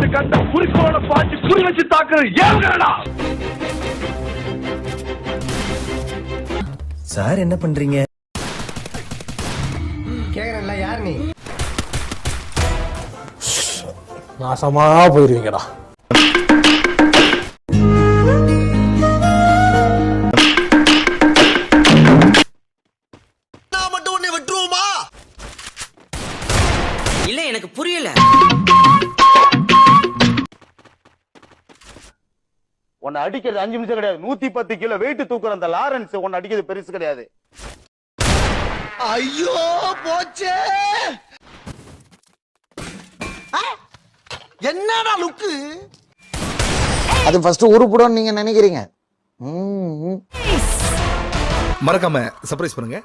ஒரு கண்ட குறிக்கோளை பாய்ச்சி குறி வச்சு தாக்குறது ஏவுங்கடா. சார் என்ன பண்றீங்க? கேக்குறேன்ல, யார் நீ? நாசமா போயிருவீங்கடா. நான் மட்டும் உன்னை விட்டுருவோமா? இல்ல, எனக்கு புரியல. உன்னை அடிக்கிறது 5 நிமிஷம் கிடையாது, 110 கிலோ வெயிட் தூக்குற அந்த லாரன்ஸ் உன்னை அடிக்கிறது பெருசு கிடையாது. ஐயோ போச்சே. என்னடா லுக்கு? அது ஃபர்ஸ்ட் உருப்படும் நீங்க நினைக்கிறீங்க. மறக்காம சர்ப்ரைஸ் பண்ணுங்க.